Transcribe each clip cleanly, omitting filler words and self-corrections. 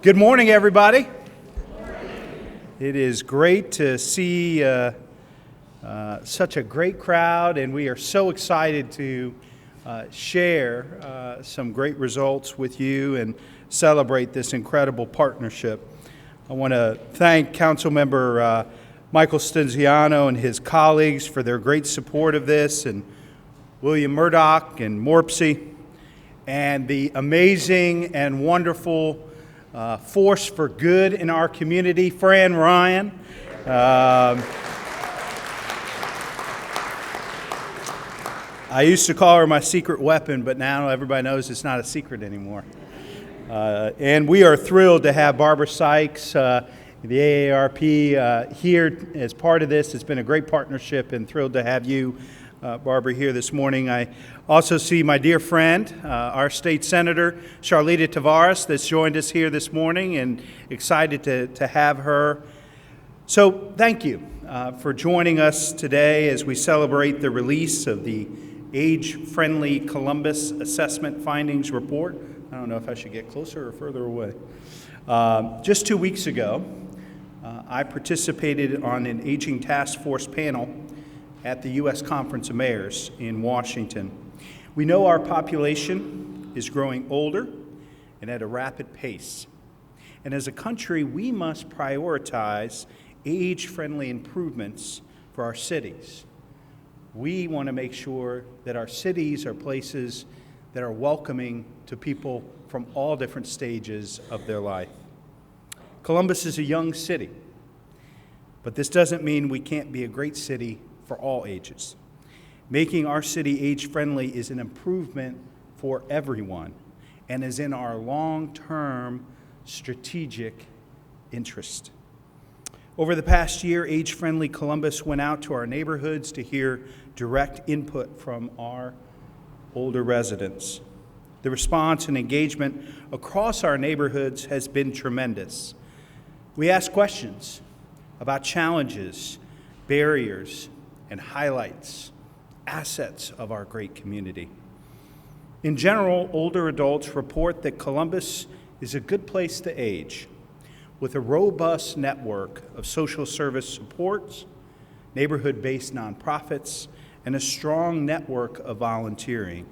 Good morning, everybody. It is great to see such a great crowd, and we are so excited to share some great results with you and celebrate this incredible partnership. I want to thank Councilmember Michael Stenziano and his colleagues for their great support of this, and William Murdoch and Morpsey, and the amazing and wonderful force for good in our community, Fran Ryan. I used to call her my secret weapon, but now everybody knows it's not a secret anymore. And we are thrilled to have Barbara Sykes, the AARP, here as part of this. It's been a great partnership, and thrilled to have you, Barbara, here this morning. I also see my dear friend, our state senator, Charlita Tavares, that's joined us here this morning, and excited to have her. So thank you for joining us today as we celebrate the release of the Age-Friendly Columbus Assessment Findings Report. I don't know if I should get closer or further away. Just 2 weeks ago, I participated on an aging task force panel at the U.S. Conference of Mayors in Washington. We know our population is growing older and at a rapid pace. And as a country, we must prioritize age-friendly improvements for our cities. We want to make sure that our cities are places that are welcoming to people from all different stages of their life. Columbus is a young city, but this doesn't mean we can't be a great city for all ages. Making our city age-friendly is an improvement for everyone and is in our long-term strategic interest. Over the past year, Age-Friendly Columbus went out to our neighborhoods to hear direct input from our older residents. The response and engagement across our neighborhoods has been tremendous. We asked questions about challenges, barriers, and highlights, assets of our great community. In general, older adults report that Columbus is a good place to age, with a robust network of social service supports, neighborhood-based nonprofits, and a strong network of volunteering.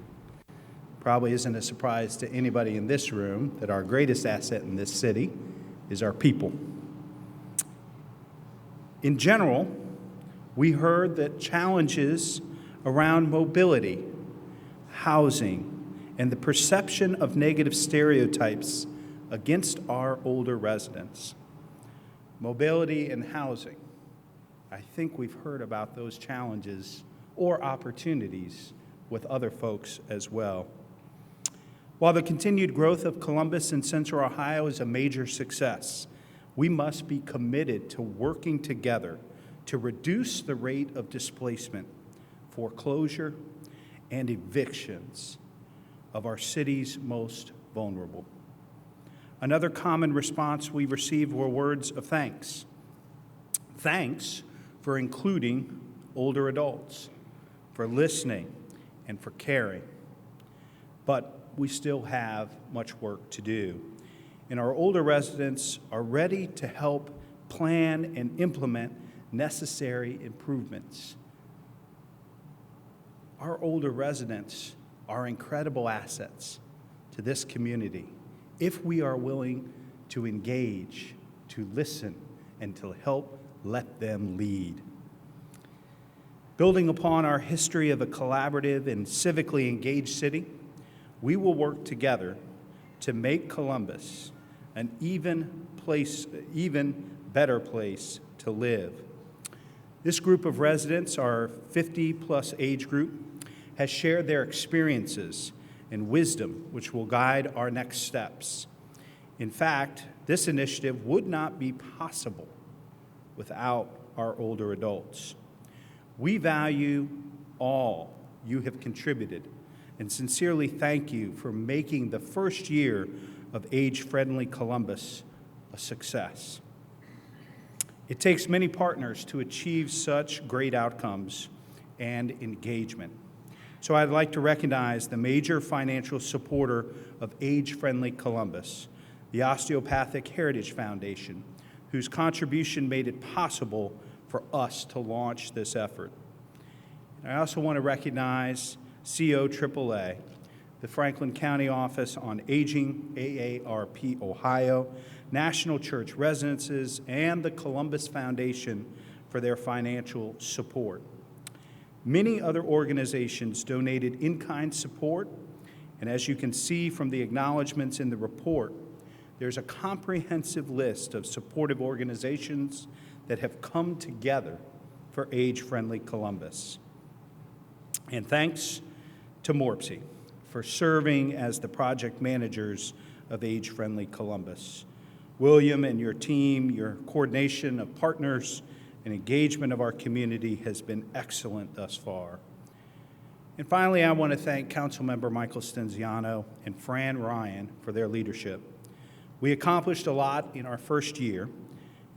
Probably isn't a surprise to anybody in this room that our greatest asset in this city is our people. In general, we heard that challenges around mobility, housing, and the perception of negative stereotypes against our older residents. Mobility and housing. I think we've heard about those challenges or opportunities with other folks as well. While the continued growth of Columbus and Central Ohio is a major success, we must be committed to working together to reduce the rate of displacement, foreclosure, and evictions of our city's most vulnerable. Another common response we received were words of thanks. Thanks for including older adults, for listening, and for caring. But we still have much work to do, and our older residents are ready to help plan and implement necessary improvements. Our older residents are incredible assets to this community if we are willing to engage, to listen, and to help let them lead. Building upon our history of a collaborative and civically engaged city, we will work together to make Columbus an even better place to live. This group of residents, our 50-plus age group, has shared their experiences and wisdom, which will guide our next steps. In fact, this initiative would not be possible without our older adults. We value all you have contributed and sincerely thank you for making the first year of Age-Friendly Columbus a success. It takes many partners to achieve such great outcomes and engagement. So I'd like to recognize the major financial supporter of Age-Friendly Columbus, the Osteopathic Heritage Foundation, whose contribution made it possible for us to launch this effort. And I also want to recognize COAAA, the Franklin County Office on Aging, AARP Ohio, National Church Residences, and the Columbus Foundation for their financial support. Many other organizations donated in-kind support, and as you can see from the acknowledgments in the report, there's a comprehensive list of supportive organizations that have come together for Age-Friendly Columbus. And thanks to Morpsey for serving as the project managers of Age-Friendly Columbus. William and your team, your coordination of partners and engagement of our community has been excellent thus far. And finally, I want to thank Councilmember Michael Stenziano and Fran Ryan for their leadership. We accomplished a lot in our first year,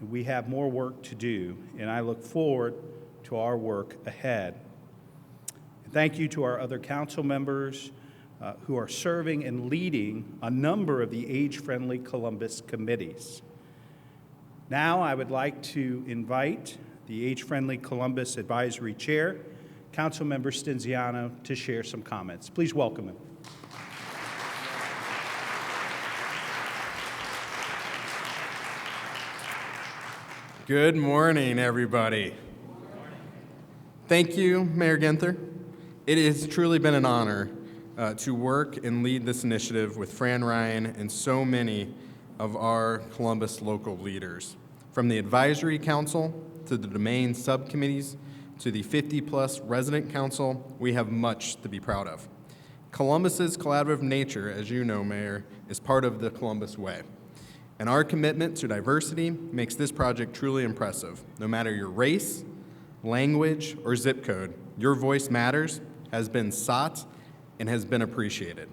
and we have more work to do, and I look forward to our work ahead. And thank you to our other council members who are serving and leading a number of the Age-Friendly Columbus committees. Now I would like to invite the Age-Friendly Columbus Advisory Chair, Councilmember Stenziano, to share some comments. Please welcome him. Good morning, everybody. Thank you, Mayor Ginther. It has truly been an honor to work and lead this initiative with Fran Ryan and so many of our Columbus local leaders. From the Advisory Council to the domain subcommittees to the 50-plus resident council, we have much to be proud of. Columbus's collaborative nature, as you know, Mayor, is part of the Columbus way. And our commitment to diversity makes this project truly impressive. No matter your race, language, or zip code, your voice matters, has been sought, and has been appreciated.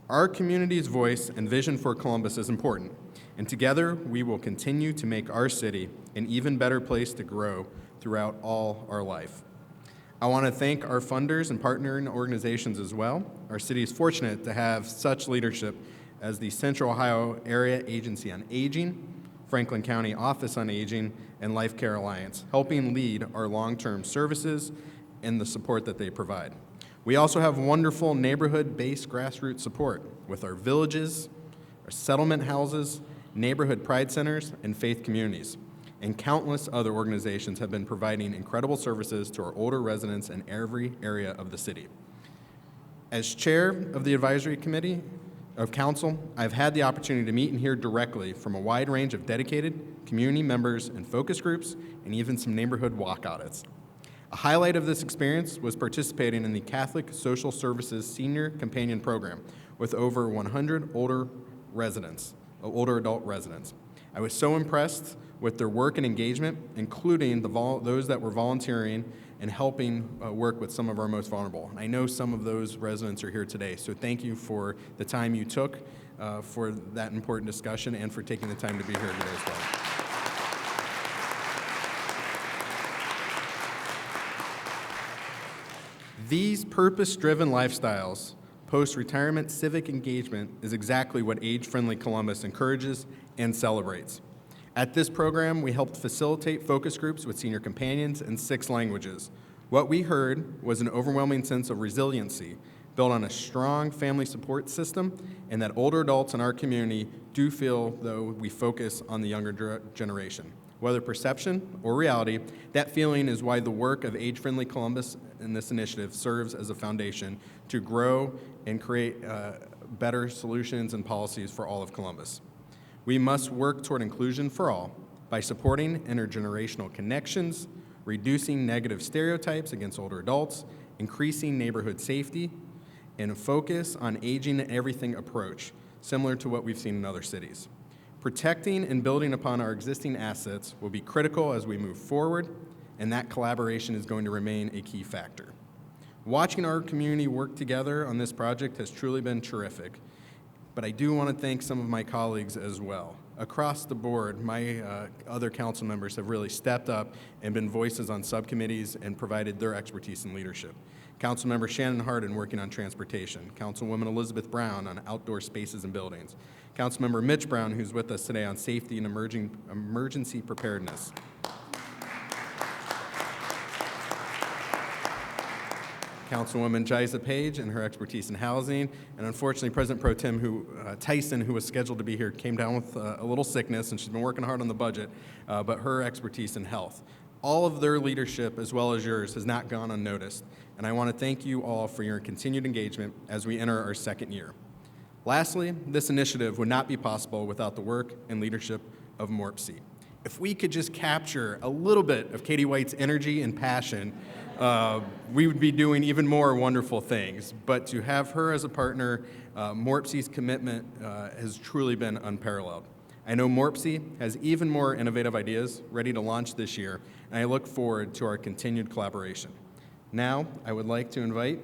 Our community's voice and vision for Columbus is important, and together we will continue to make our city an even better place to grow throughout all our life. I want to thank our funders and partnering organizations as well. Our city is fortunate to have such leadership as the Central Ohio Area Agency on Aging, Franklin County Office on Aging, and Life Care Alliance, helping lead our long-term services and the support that they provide. We also have wonderful neighborhood-based grassroots support with our villages, our settlement houses, neighborhood pride centers, and faith communities. And countless other organizations have been providing incredible services to our older residents in every area of the city. As chair of the Advisory Committee of Council, I've had the opportunity to meet and hear directly from a wide range of dedicated community members and focus groups, and even some neighborhood walk audits. A highlight of this experience was participating in the Catholic Social Services Senior Companion Program with over 100 older adult residents. I was so impressed with their work and engagement, including those that were volunteering and helping work with some of our most vulnerable. And I know some of those residents are here today, so thank you for the time you took for that important discussion and for taking the time to be here today as well. These purpose-driven lifestyles, post-retirement civic engagement, is exactly what Age-Friendly Columbus encourages and celebrates. At this program, we helped facilitate focus groups with senior companions in 6 languages. What we heard was an overwhelming sense of resiliency built on a strong family support system, and that older adults in our community do feel though we focus on the younger generation. Whether perception or reality, that feeling is why the work of Age-Friendly Columbus in this initiative serves as a foundation to grow and create better solutions and policies for all of Columbus. We must work toward inclusion for all by supporting intergenerational connections, reducing negative stereotypes against older adults, increasing neighborhood safety, and a focus on aging and everything approach, similar to what we've seen in other cities. Protecting and building upon our existing assets will be critical as we move forward, and that collaboration is going to remain a key factor. Watching our community work together on this project has truly been terrific, but I do want to thank some of my colleagues as well. across the board, my other council members have really stepped up and been voices on subcommittees and provided their expertise and leadership. Councilmember Shannon Hardin working on transportation, Councilwoman Elizabeth Brown on outdoor spaces and buildings, Councilmember Mitch Brown, who's with us today on safety and emergency preparedness. Councilwoman Jiza Page and her expertise in housing, and unfortunately President Pro Tem Tyson, who was scheduled to be here, came down with a little sickness, and she's been working hard on the budget, but her expertise in health. All of their leadership, as well as yours, has not gone unnoticed, and I want to thank you all for your continued engagement as we enter our second year. Lastly, this initiative would not be possible without the work and leadership of MORPC. If we could just capture a little bit of Katie White's energy and passion, we would be doing even more wonderful things. But to have her as a partner, MORPC's commitment has truly been unparalleled. I know MORPC has even more innovative ideas ready to launch this year, and I look forward to our continued collaboration. Now, I would like to invite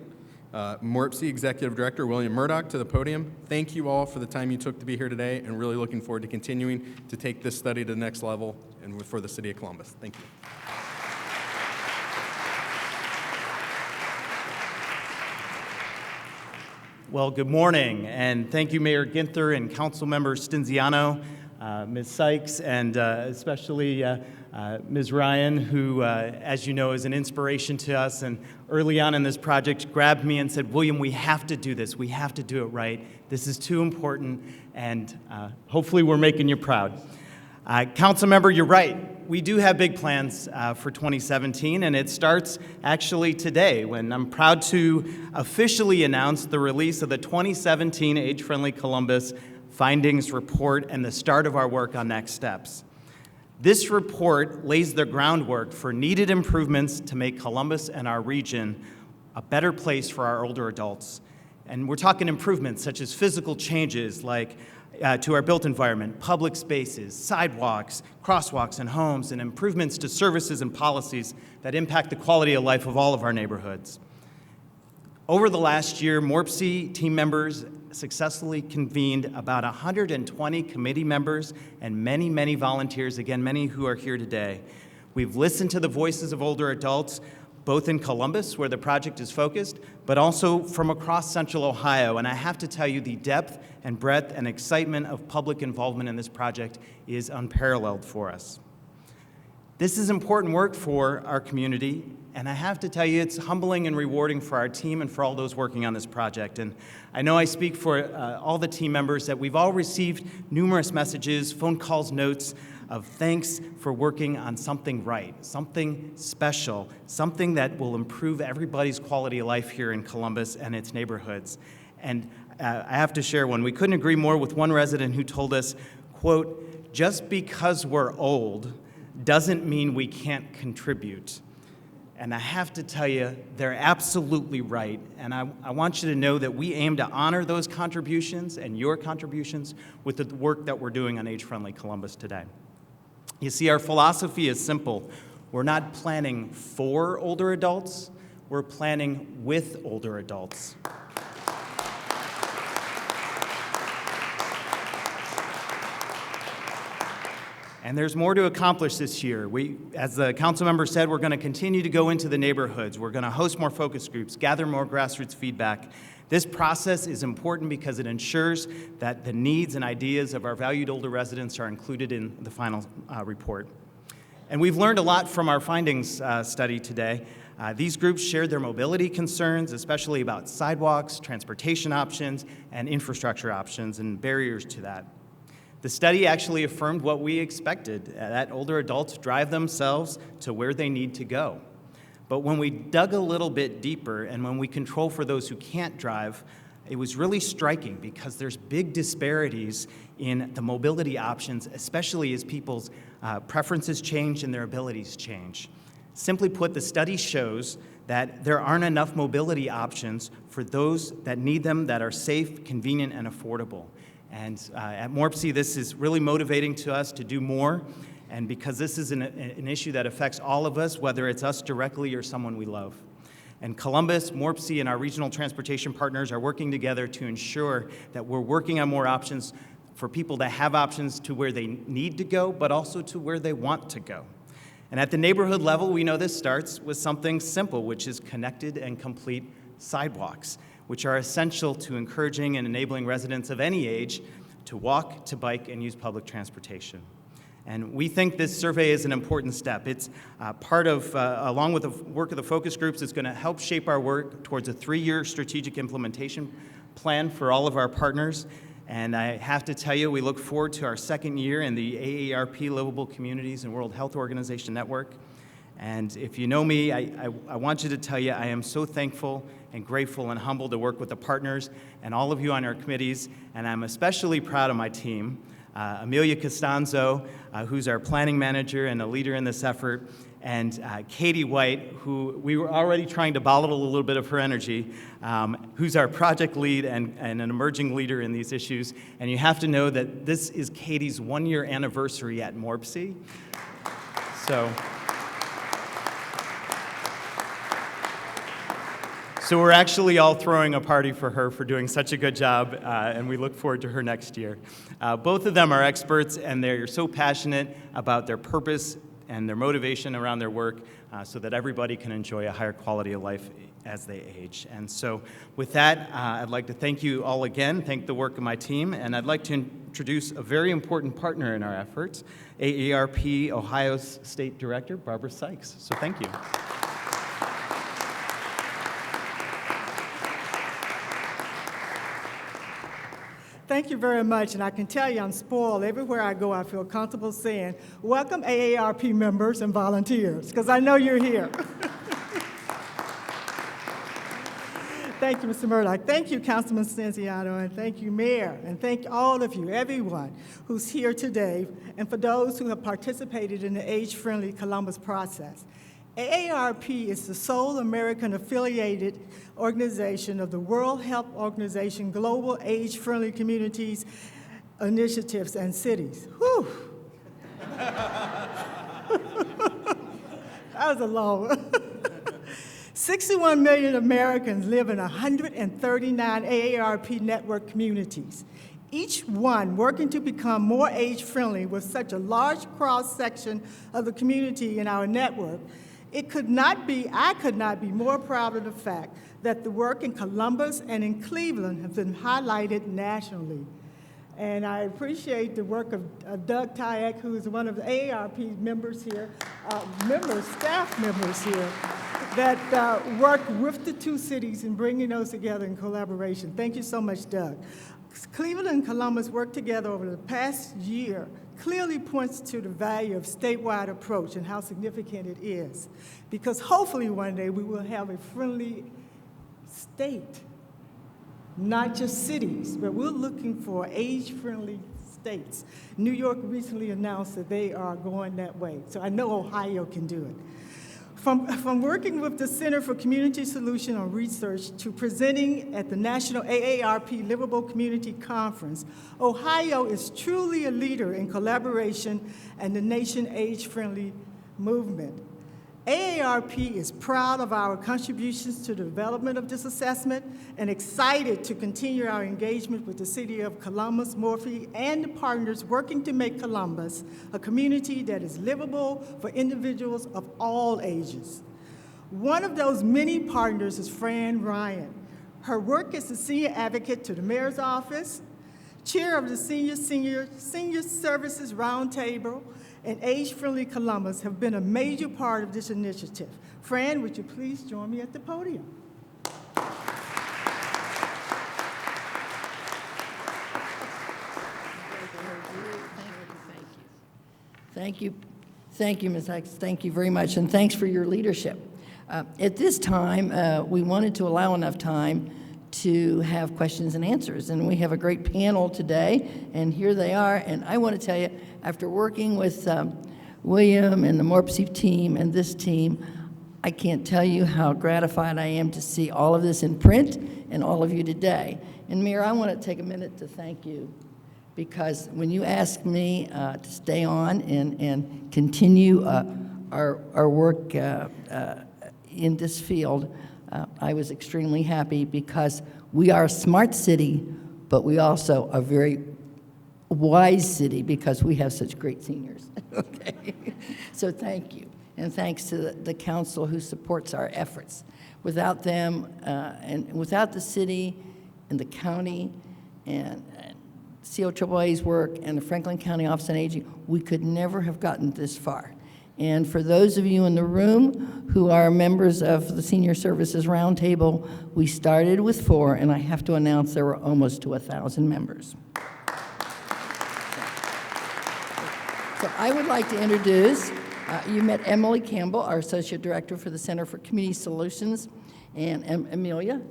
MORPC Executive Director William Murdoch to the podium. Thank you all for the time you took to be here today, and really looking forward to continuing to take this study to the next level and for the City of Columbus. Thank you. Well, good morning, and thank you, Mayor Ginther and Councilmember Stinziano, Ms. Sykes, and especially Ms. Ryan, who, as you know, is an inspiration to us, and early on in this project grabbed me and said, William, we have to do this. We have to do it right. This is too important, and hopefully we're making you proud. Councilmember, you're right. We do have big plans for 2017, and it starts actually today when I'm proud to officially announce the release of the 2017 Age-Friendly Columbus Findings Report and the start of our work on next steps. This report lays the groundwork for needed improvements to make Columbus and our region a better place for our older adults. And we're talking improvements such as physical changes like to our built environment, public spaces, sidewalks, crosswalks, and homes, and improvements to services and policies that impact the quality of life of all of our neighborhoods. Over the last year, MORPC team members successfully convened about 120 committee members and many, many volunteers, again, many who are here today. We've listened to the voices of older adults, both in Columbus, where the project is focused, but also from across Central Ohio. And I have to tell you, the depth and breadth and excitement of public involvement in this project is unparalleled for us. This is important work for our community, and I have to tell you, it's humbling and rewarding for our team and for all those working on this project. And I know I speak for all the team members that we've all received numerous messages, phone calls, notes of thanks for working on something right, something special, something that will improve everybody's quality of life here in Columbus and its neighborhoods. And I have to share one. We couldn't agree more with one resident who told us, quote, just because we're old doesn't mean we can't contribute. And I have to tell you, they're absolutely right. And I want you to know that we aim to honor those contributions and your contributions with the work that we're doing on Age-Friendly Columbus today. You see, our philosophy is simple. We're not planning for older adults, we're planning with older adults. And there's more to accomplish this year. As the council member said, we're going to continue to go into the neighborhoods. We're going to host more focus groups, gather more grassroots feedback. This process is important because it ensures that the needs and ideas of our valued older residents are included in the final report. And we've learned a lot from our findings study today. These groups shared their mobility concerns, especially about sidewalks, transportation options, and infrastructure options and barriers to that. The study actually affirmed what we expected, that older adults drive themselves to where they need to go. But when we dug a little bit deeper and when we control for those who can't drive, it was really striking because there's big disparities in the mobility options, especially as people's preferences change and their abilities change. Simply put, the study shows that there aren't enough mobility options for those that need them that are safe, convenient, and affordable. And at MORPC, this is really motivating to us to do more. And because this is an issue that affects all of us, whether it's us directly or someone we love. And Columbus, MORPC, and our regional transportation partners are working together to ensure that we're working on more options for people to have options to where they need to go, but also to where they want to go. And at the neighborhood level, we know this starts with something simple, which is connected and complete sidewalks, which are essential to encouraging and enabling residents of any age to walk, to bike, and use public transportation. And we think this survey is an important step. It's part of, along with the work of the focus groups, it's going to help shape our work towards a 3-year strategic implementation plan for all of our partners. And I have to tell you, we look forward to our 2nd year in the AARP Livable Communities and World Health Organization Network. And if you know me, I want you to tell you I am so thankful and grateful and humbled to work with the partners and all of you on our committees. And I'm especially proud of my team, Amelia Costanzo, who's our planning manager and a leader in this effort, and Katie White, who we were already trying to bottle a little bit of her energy, who's our project lead and an emerging leader in these issues. And you have to know that this is Katie's 1-year anniversary at MORPC. So we're actually all throwing a party for her for doing such a good job, and we look forward to her next year. Both of them are experts, and they're so passionate about their purpose and their motivation around their work so that everybody can enjoy a higher quality of life as they age. And so with that, I'd like to thank you all again, thank the work of my team, and I'd like to introduce a very important partner in our efforts, AARP Ohio's State Director, Barbara Sykes. So thank you. Thank you very much, and I can tell you I'm spoiled. Everywhere I go, I feel comfortable saying, welcome AARP members and volunteers, because I know you're here. Thank you, Mr. Murdoch. Thank you, Councilman Stenziano, and thank you, Mayor, and thank all of you, everyone who's here today, and for those who have participated in the age-friendly Columbus process. AARP is the sole American affiliated organization of the World Health Organization Global Age-Friendly Communities Initiatives and Cities. Whew. That was a long one. 61 million Americans live in 139 AARP network communities, each one working to become more age-friendly. With such a large cross-section of the community in our network, I could not be more proud of the fact that the work in Columbus and in Cleveland has been highlighted nationally. And I appreciate the work of Doug Tyack, who is one of the AARP members here, staff members here, that work with the two cities in bringing those together in collaboration. Thank you so much, Doug. Cleveland and Columbus worked together over the past year clearly points to the value of statewide approach and how significant it is, because hopefully one day we will have a friendly state, not just cities, but we're looking for age-friendly states. New York recently announced that they are going that way, so I know Ohio can do it. From working with the Center for Community Solution on Research to presenting at the National AARP Livable Community Conference, Ohio is truly a leader in collaboration and the nation age-friendly movement. AARP is proud of our contributions to the development of this assessment and excited to continue our engagement with the City of Columbus, Morphe, and the partners working to make Columbus a community that is livable for individuals of all ages. One of those many partners is Fran Ryan. Her work as the Senior Advocate to the Mayor's Office, Chair of the Senior Services Roundtable, and Age-Friendly Columbus have been a major part of this initiative. Fran, would you please join me at the podium? Thank you, Ms. Hicks. Thank you very much, and thanks for your leadership. At this time, we wanted to allow enough time to have questions and answers, and we have a great panel today, and here they are. And I want to tell you, after working with William and the MORPC team and this team, I can't tell you how gratified I am to see all of this in print and all of you today. And Mayor, I want to take a minute to thank you, because when you asked me to stay on and continue our work in this field, I was extremely happy, because we are a smart city, but we also are very wise city because we have such great seniors. Okay, so thank you, and thanks to the council who supports our efforts. Without them, and without the city and the county and COAA's work and the Franklin County Office on Aging, we could never have gotten this far. And for those of you in the room who are members of the Senior Services Roundtable, we started with 4, and I have to announce there were almost to 1,000 members. So I would like to introduce, you met Emily Campbell, our Associate Director for the Center for Community Solutions, and Amelia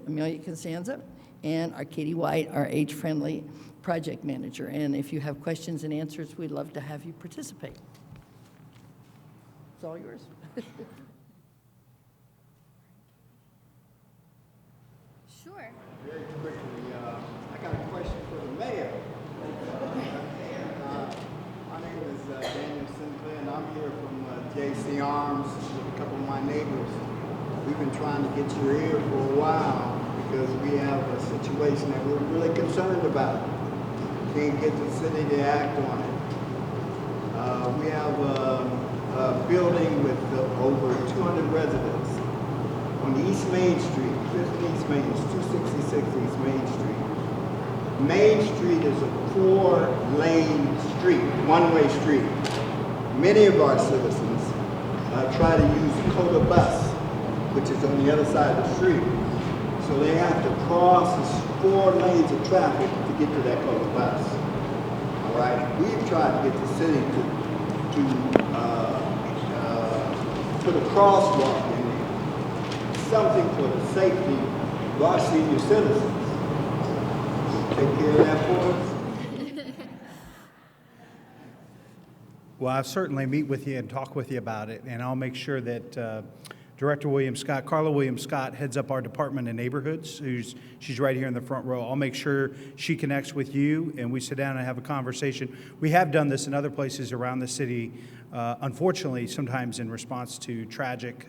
Costanza, and our Katie White, our age-friendly project manager. And if you have questions and answers, we'd love to have you participate. It's all yours. Sure. Very quickly, I got a question for the mayor. My name is Daniel Sinclair, and I'm here from JC Arms with a couple of my neighbors. We've been trying to get your ear for a while because we have a situation that we're really concerned about. Can't get the city to act on it. We have a building with over 200 residents on East Main Street, 50 East Main, it's 266 East Main Street. Main Street is a 4-lane street, one-way street. Many of our citizens try to use the Coda bus, which is on the other side of the street. So they have to cross 4 lanes of traffic to get to that Coda bus. All right, we've tried to get the city to put a crosswalk in there, something for the safety of our senior citizens. Take care of that for us. Well, I'll certainly meet with you and talk with you about it, and I'll make sure that Director William Scott, Carla Williams Scott, heads up our Department of Neighborhoods. She's right here in the front row. I'll make sure she connects with you, and we sit down and have a conversation. We have done this in other places around the city, unfortunately, sometimes in response to tragic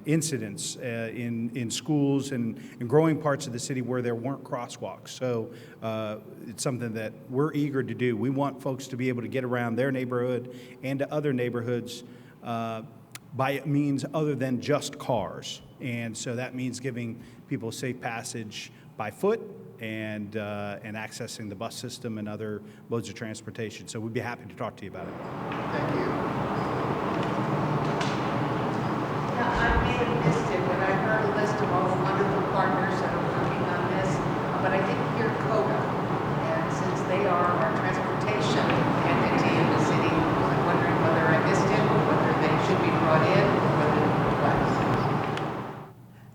incidents in schools and in growing parts of the city where there weren't crosswalks. So it's something that we're eager to do. We want folks to be able to get around their neighborhood and to other neighborhoods by means other than just cars. And so that means giving people safe passage by foot and accessing the bus system and other modes of transportation. So we'd be happy to talk to you about it. Thank you. Yeah, I may have missed it, but I heard a list of all the wonderful partners that are working on this, but I didn't hear CODA. And since they are our transportation entity in the city, I'm wondering whether I missed it, or whether they should be brought in, or whether what.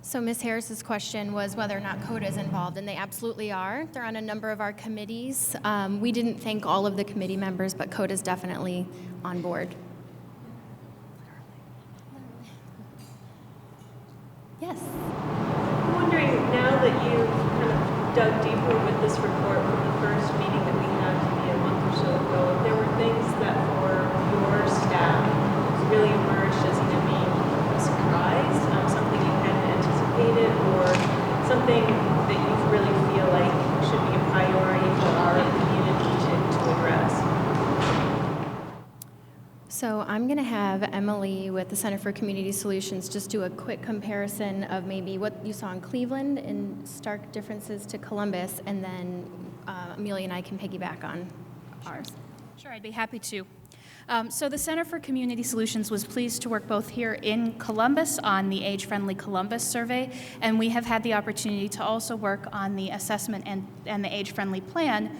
So Ms. Harris's question was whether or not CODA is involved, and they absolutely are. They're on a number of our committees. We didn't thank all of the committee members, but CODA is definitely on board. Yes. I'm wondering, now that you've kind of dug deeper with this report from the first meeting that we had maybe a month or so ago, if there were things that for your staff really emerged as either being a surprise, something you hadn't anticipated, or something that you really feel like should be a priority for our community to address? So I'm going to have Emily with the Center for Community Solutions just do a quick comparison of maybe what you saw in Cleveland and stark differences to Columbus, and then Amelia and I can piggyback on ours. Sure, I'd be happy to. So the Center for Community Solutions was pleased to work both here in Columbus on the Age-Friendly Columbus survey, and we have had the opportunity to also work on the assessment and the Age-Friendly Plan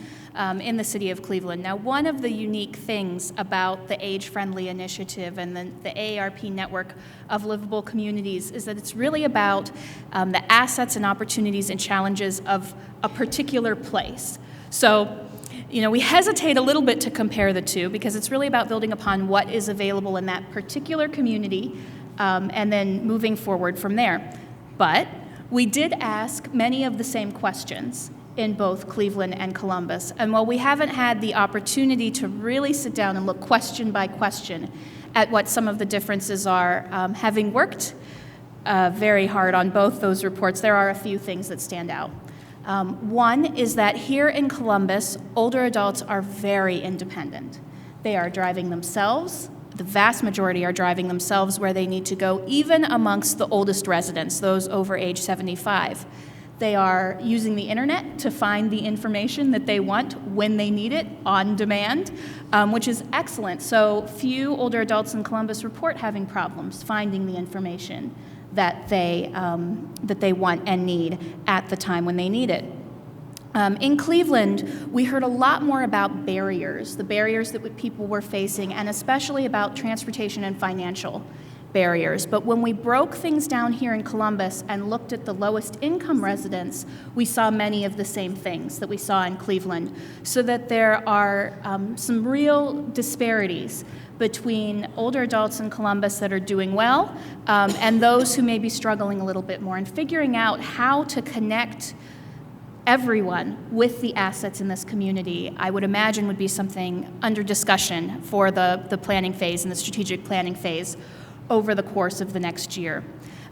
in the city of Cleveland. Now, one of the unique things about the Age-Friendly Initiative and the AARP network of livable communities is that it's really about the assets and opportunities and challenges of a particular place. So, you know, we hesitate a little bit to compare the two because it's really about building upon what is available in that particular community and then moving forward from there. But we did ask many of the same questions in both Cleveland and Columbus. And while we haven't had the opportunity to really sit down and look question by question at what some of the differences are, having worked very hard on both those reports, there are a few things that stand out. One is that here in Columbus, older adults are very independent. They are driving themselves. The vast majority are driving themselves where they need to go, even amongst the oldest residents, those over age 75. They are using the internet to find the information that they want when they need it on demand, which is excellent. So few older adults in Columbus report having problems finding the information that they want and need at the time when they need it. In Cleveland, we heard a lot more about barriers, the barriers that people were facing, and especially about transportation and financial barriers. But when we broke things down here in Columbus and looked at the lowest income residents, we saw many of the same things that we saw in Cleveland, so that there are some real disparities between older adults in Columbus that are doing well and those who may be struggling a little bit more, and figuring out how to connect everyone with the assets in this community, I would imagine would be something under discussion for the planning phase and the strategic planning phase over the course of the next year.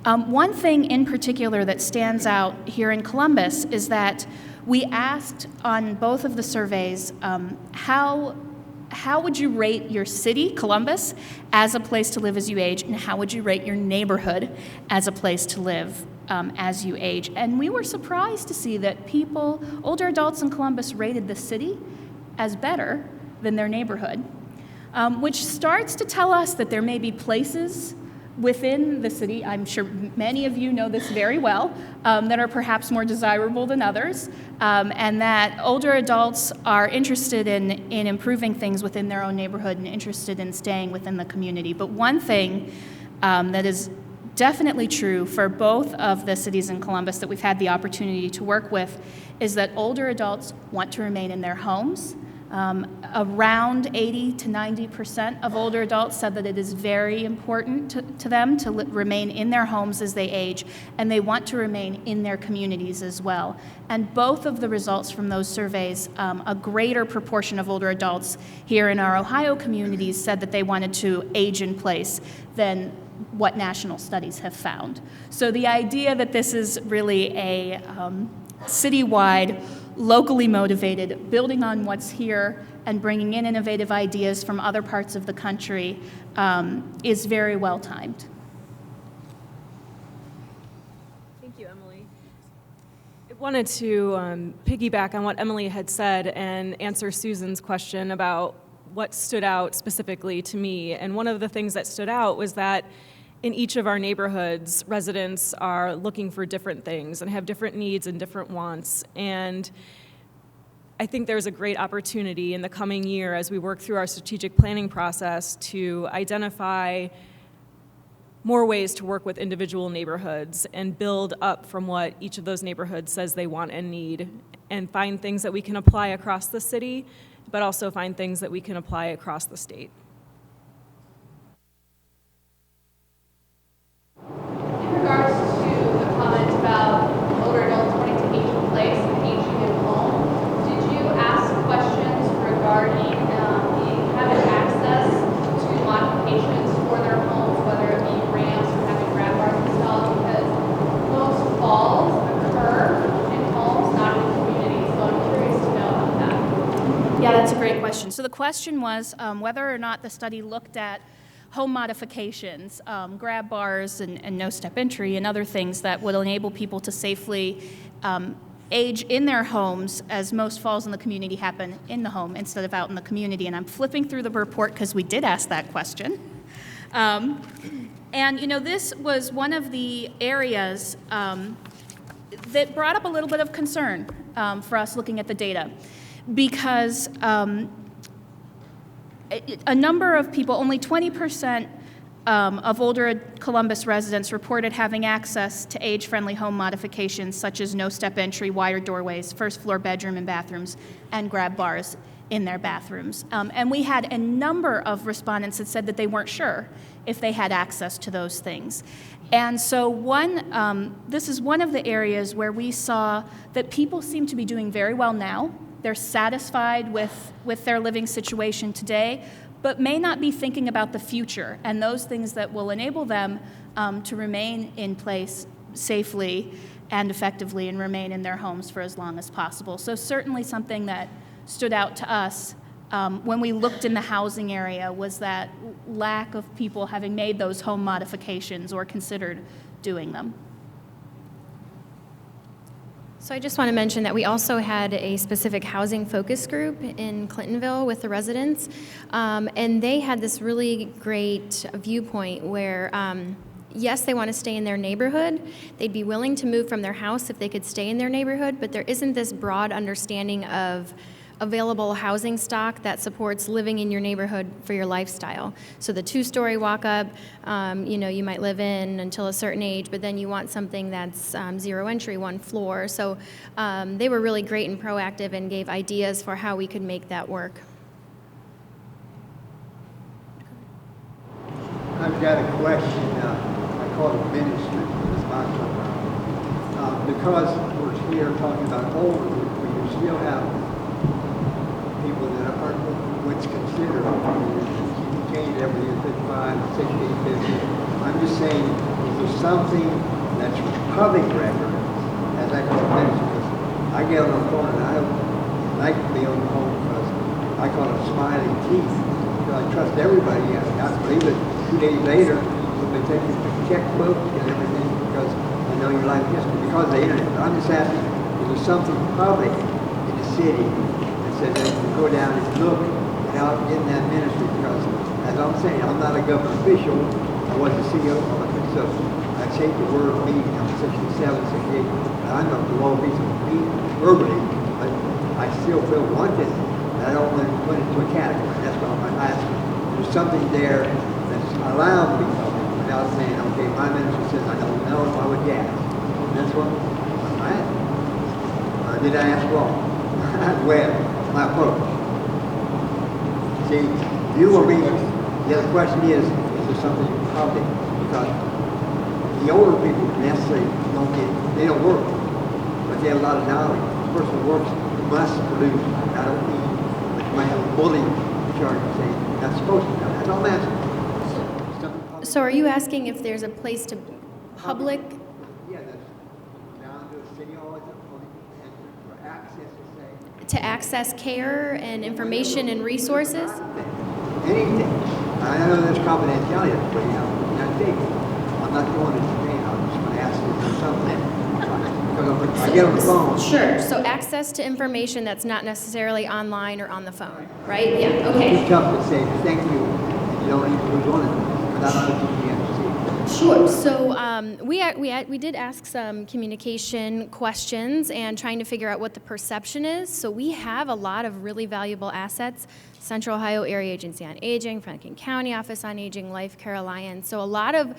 One thing in particular that stands out here in Columbus is that we asked on both of the surveys, how would you rate your city, Columbus, as a place to live as you age, and how would you rate your neighborhood as a place to live as you age? And we were surprised to see that older adults in Columbus rated the city as better than their neighborhood, which starts to tell us that there may be places within the city, I'm sure many of you know this very well, that are perhaps more desirable than others, and that older adults are interested in improving things within their own neighborhood and interested in staying within the community. But one thing that is definitely true for both of the cities in Columbus that we've had the opportunity to work with is that older adults want to remain in their homes. Around 80 to 90% of older adults said that it is very important to them to remain in their homes as they age, and they want to remain in their communities as well. And both of the results from those surveys, a greater proportion of older adults here in our Ohio communities said that they wanted to age in place than what national studies have found. So the idea that this is really a citywide, locally motivated, building on what's here and bringing in innovative ideas from other parts of the country is very well timed. Thank you, Emily. I wanted to piggyback on what Emily had said and answer Susan's question about what stood out specifically to me. And one of the things that stood out was that in each of our neighborhoods, residents are looking for different things and have different needs and different wants. And I think there's a great opportunity in the coming year as we work through our strategic planning process to identify more ways to work with individual neighborhoods and build up from what each of those neighborhoods says they want and need, and find things that we can apply across the city, but also find things that we can apply across the state. In regards to the comment about older adults wanting to age in place and aging at home, did you ask questions regarding having access to modifications for their homes, whether it be ramps or having grab bars installed? Because most falls occur in homes, not in the community. So I'm curious to know about that. Yeah, that's a great question. So the question was whether or not the study looked at home modifications, grab bars and no-step entry and other things that would enable people to safely age in their homes, as most falls in the community happen in the home instead of out in the community. And I'm flipping through the report because we did ask that question. And this was one of the areas that brought up a little bit of concern for us looking at the data, because a number of people, only 20% of older Columbus residents reported having access to age-friendly home modifications such as no-step entry, wired doorways, first-floor bedroom and bathrooms, and grab bars in their bathrooms. And we had a number of respondents that said that they weren't sure if they had access to those things. And so this is one of the areas where we saw that people seem to be doing very well now. They're satisfied with their living situation today, but may not be thinking about the future and those things that will enable them to remain in place safely and effectively and remain in their homes for as long as possible. So certainly something that stood out to us when we looked in the housing area was that lack of people having made those home modifications or considered doing them. So I just want to mention that we also had a specific housing focus group in Clintonville with the residents, and they had this really great viewpoint where, yes, they want to stay in their neighborhood. They'd be willing to move from their house if they could stay in their neighborhood, but there isn't this broad understanding of available housing stock that supports living in your neighborhood for your lifestyle. So the 2-story walk-up, you might live in until a certain age, but then you want something that's 0 entry, 1 floor. So they were really great and proactive and gave ideas for how we could make that work. I've got a question. I call it ministry. It's my program. Because we're here talking about older, we still have people that aren't what's considered. You change every year, 55, 60, 50. I'm just saying, is there something that's public record, as I call it ministry? I get on the phone and I don't like to be on the phone because I call it smiling teeth. Because I trust everybody. I believe it 2 days later, they take your checkbook and everything because I know your life history because of the internet. But I'm just asking, is there something public in the city that says that you can go down and look without getting that ministry? Because, as I'm saying, I'm not a government official. I was the CEO of it, so I take the word meeting. I'm 67, 68. I know the law be some meet verbally, but I still feel wanted. And I don't want to put it into a category. That's what I'm asking. There's something there that's allowed to be public without saying, okay, my minister says I don't know if I would gas. And that's what I'm asking. Did I ask wrong? Well, my approach. See, you will read. The other question is there something public? Because the older people necessarily they don't work, but they have a lot of knowledge. The person who works must produce. I don't mean, but you might have a bully charge and say, that's supposed to be done. That's all I'm asking. So are you asking if there's a place to public? Yeah, that's down to the city hall, for access to say. To access care and information and resources? Anything. I know there's confidentiality, but I think I'm not going to Japan. I'm just going to ask you for something. Because I get on the phone. Sure. So access to information that's not necessarily online or on the phone, right? Yeah. Okay. It's tough to say thank you. You don't even move on it without putting the Sure. So we did ask some communication questions and trying to figure out what the perception is. So we have a lot of really valuable assets. Central Ohio Area Agency on Aging, Franklin County Office on Aging, Life Care Alliance. So a lot of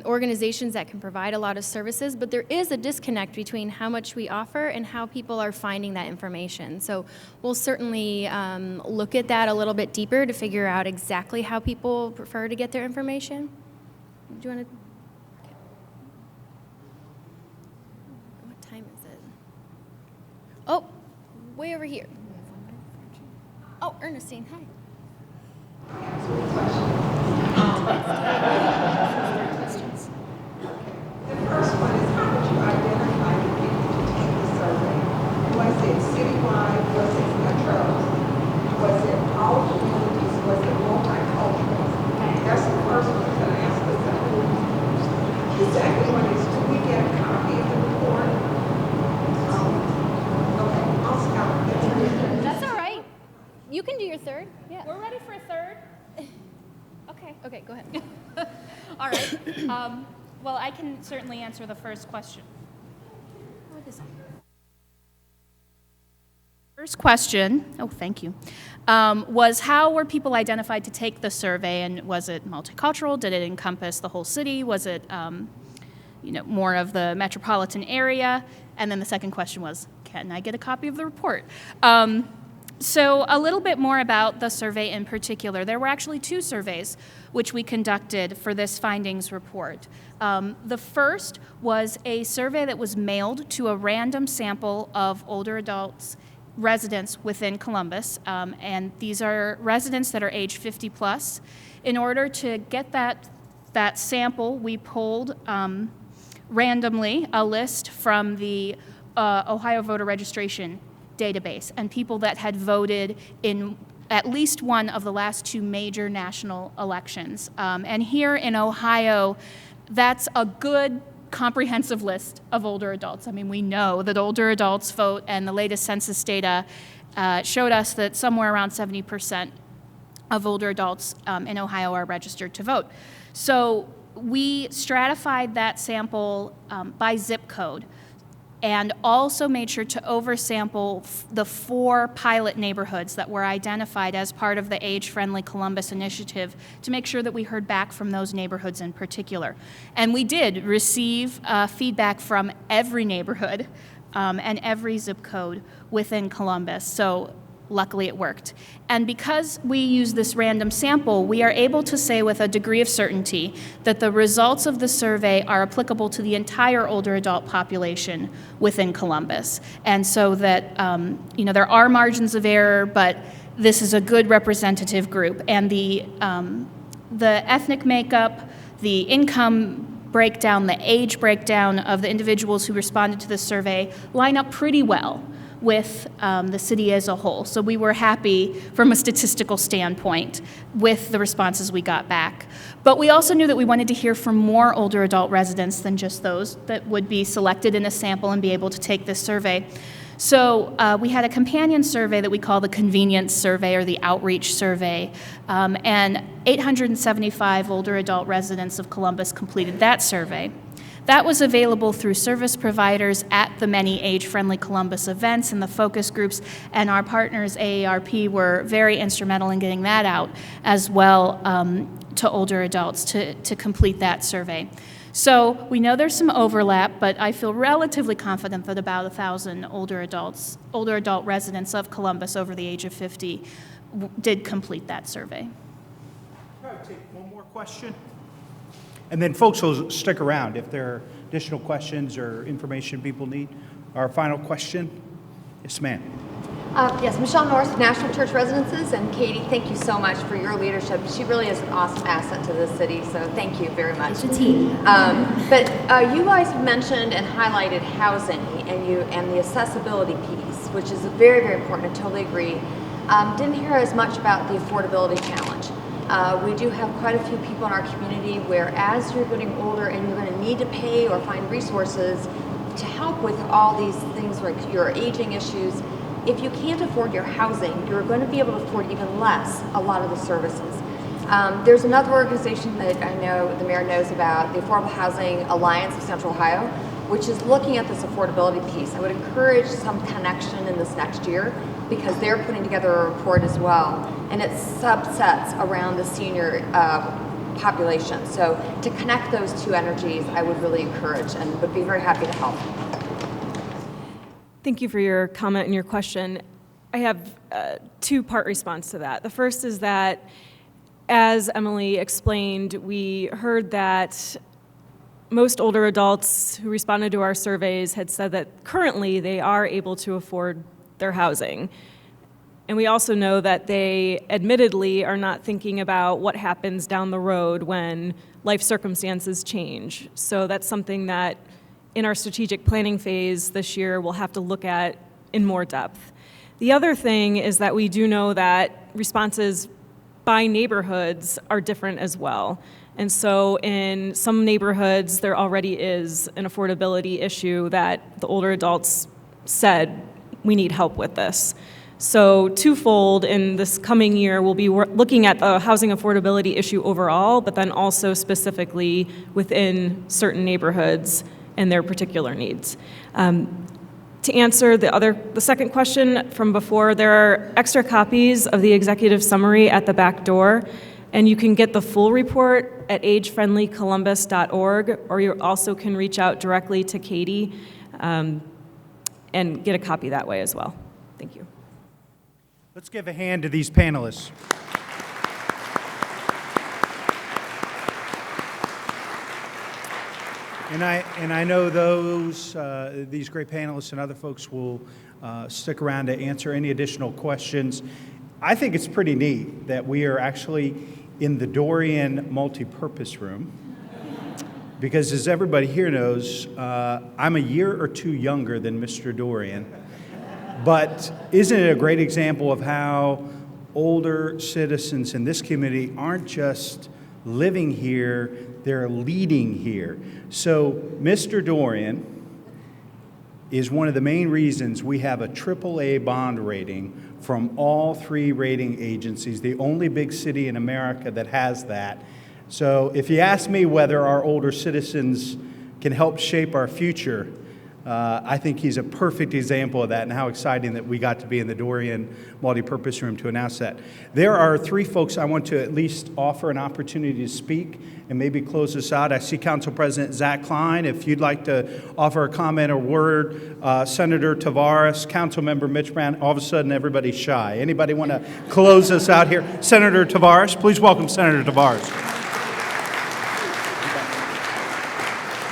organizations that can provide a lot of services, but there is a disconnect between how much we offer and how people are finding that information. So we'll certainly look at that a little bit deeper to figure out exactly how people prefer to get their information. Do you want to? Okay. What time is it? Oh, way over here. Oh, Ernestine, hi. The first one is, how did you identify the people to take the survey? Was it citywide? Was it metros? Was it all communities? Was it multicultural? That's the first one that I asked the second. The second one is, do we get a copy of the report? Okay, I'll stop there. That's all right. You can do your third. Yeah. We're ready for a third. Okay. Okay, go ahead. All right. Well, I can certainly answer the first question. First question, oh, thank you, was how were people identified to take the survey, and was it multicultural? Did it encompass the whole city? Was it, more of the metropolitan area? And then the second question was, can I get a copy of the report? So a little bit more about the survey in particular. There were actually 2 surveys which we conducted for this findings report. The first was a survey that was mailed to a random sample of older adults, residents within Columbus, and these are residents that are age 50 plus. In order to get that sample, we pulled randomly a list from the Ohio voter registration database and people that had voted in at least one of the last 2 major national elections. And here in Ohio, that's a good comprehensive list of older adults. I mean, we know that older adults vote, and the latest census data showed us that somewhere around 70% of older adults in Ohio are registered to vote. So we stratified that sample by zip code and also made sure to oversample the 4 pilot neighborhoods that were identified as part of the Age-Friendly Columbus initiative to make sure that we heard back from those neighborhoods in particular. And we did receive feedback from every neighborhood and every zip code within Columbus. So luckily it worked. And because we use this random sample, we are able to say with a degree of certainty that the results of the survey are applicable to the entire older adult population within Columbus. And so that, there are margins of error, but this is a good representative group. And the ethnic makeup, the income breakdown, the age breakdown of the individuals who responded to the survey line up pretty well with the city as a whole. So we were happy from a statistical standpoint with the responses we got back. But we also knew that we wanted to hear from more older adult residents than just those that would be selected in a sample and be able to take this survey. So we had a companion survey that we call the convenience survey or the outreach survey, and 875 older adult residents of Columbus completed that survey. That was available through service providers at the many age-friendly Columbus events and the focus groups, and our partners, AARP, were very instrumental in getting that out as well to older adults to complete that survey. So we know there's some overlap, but I feel relatively confident that about 1,000 older adult residents of Columbus over the age of 50 did complete that survey. I'll take one more question. And then folks will stick around if there are additional questions or information people need. Our final question. Yes, ma'am. Yes, Michelle North, National Church Residences, and Katie, thank you so much for your leadership. She really is an awesome asset to this city, so thank you very much. It's a team. But you guys mentioned and highlighted housing and the accessibility piece, which is very, very important. I totally agree. Didn't hear as much about the affordability challenge. We do have quite a few people in our community where as you're getting older and you're going to need to pay or find resources to help with all these things like your aging issues, if you can't afford your housing, you're going to be able to afford even less a lot of the services. There's another organization that I know the mayor knows about, the Affordable Housing Alliance of Central Ohio, which is looking at this affordability piece. I would encourage some connection in this next year because they're putting together a report as well, and it subsets around the senior population. So to connect those two energies, I would really encourage and would be very happy to help. Thank you for your comment and your question. I have a two-part response to that. The first is that, as Emily explained, we heard that most older adults who responded to our surveys had said that currently they are able to afford their housing. And we also know that they admittedly are not thinking about what happens down the road when life circumstances change. So that's something that in our strategic planning phase this year we'll have to look at in more depth. The other thing is that we do know that responses by neighborhoods are different as well. And so in some neighborhoods, there already is an affordability issue that the older adults said, we need help with this. So twofold, in this coming year, we'll be looking at the housing affordability issue overall, but then also specifically within certain neighborhoods and their particular needs. To answer the second question from before, there are extra copies of the executive summary at the back door, and you can get the full report at agefriendlycolumbus.org, or you also can reach out directly to Katie and get a copy that way as well. Thank you. Let's give a hand to these panelists. And I know these great panelists and other folks will stick around to answer any additional questions. I think it's pretty neat that we are actually in the Dorian multipurpose room. because as everybody here knows, I'm a year or two younger than Mr. Dorian. But isn't it a great example of how older citizens in this community aren't just living here, they're leading here. So Mr. Dorian is one of the main reasons we have a AAA bond rating from all 3 rating agencies, the only big city in America that has that. So if you ask me whether our older citizens can help shape our future, I think he's a perfect example of that, and how exciting that we got to be in the Dorian Multipurpose Room to announce that. There are 3 folks I want to at least offer an opportunity to speak and maybe close this out. I see Council President Zach Klein. If you'd like to offer a comment or word, Senator Tavares, Councilmember Mitch Brown. All of a sudden, everybody's shy. Anybody want to close us out here? Senator Tavares, please welcome Senator Tavares.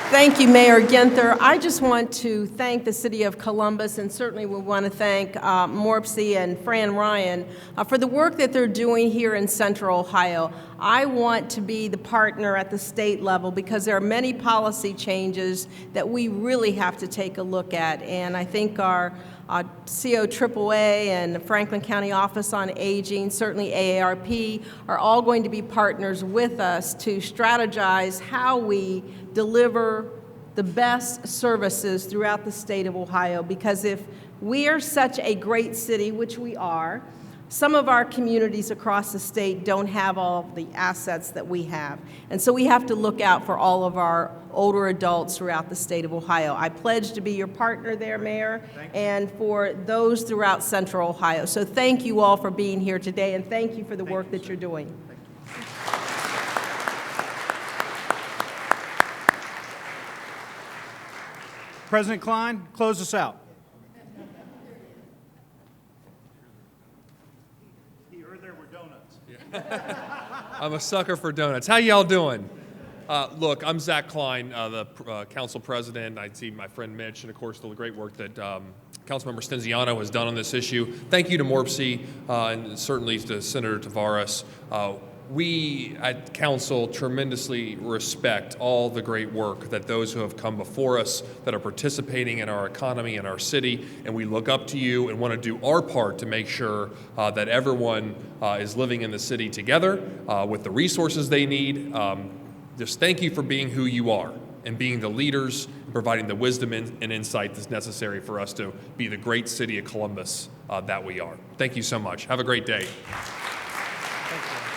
Thank you, Mayor Ginther. I just want to thank the City of Columbus, and certainly we want to thank Morpsey and Fran Ryan for the work that they're doing here in Central Ohio. I want to be the partner at the state level because there are many policy changes that we really have to take a look at, and I think our COAAA and Franklin County Office on Aging, certainly AARP, are all going to be partners with us to strategize how we deliver the best services throughout the state of Ohio. Because if we are such a great city, which we are, some of our communities across the state don't have all the assets that we have. And so we have to look out for all of our older adults throughout the state of Ohio. I pledge to be your partner there, Mayor, and for those throughout Central Ohio. So thank you all for being here today, and thank you for the work that you're doing. President Klein, close us out. He heard there were donuts. I'm a sucker for donuts. How y'all doing? Look, I'm Zach Klein, the council president. I see my friend Mitch, and of course the great work that Councilmember Stinziano has done on this issue. Thank you to Morpsey and certainly to Senator Tavares. We at Council tremendously respect all the great work that those who have come before us that are participating in our economy and our city, and we look up to you and want to do our part to make sure that everyone is living in the city together with the resources they need. Just thank you for being who you are and being the leaders and providing the wisdom and insight that's necessary for us to be the great city of Columbus that we are. Thank you so much. Have a great day. Thank you.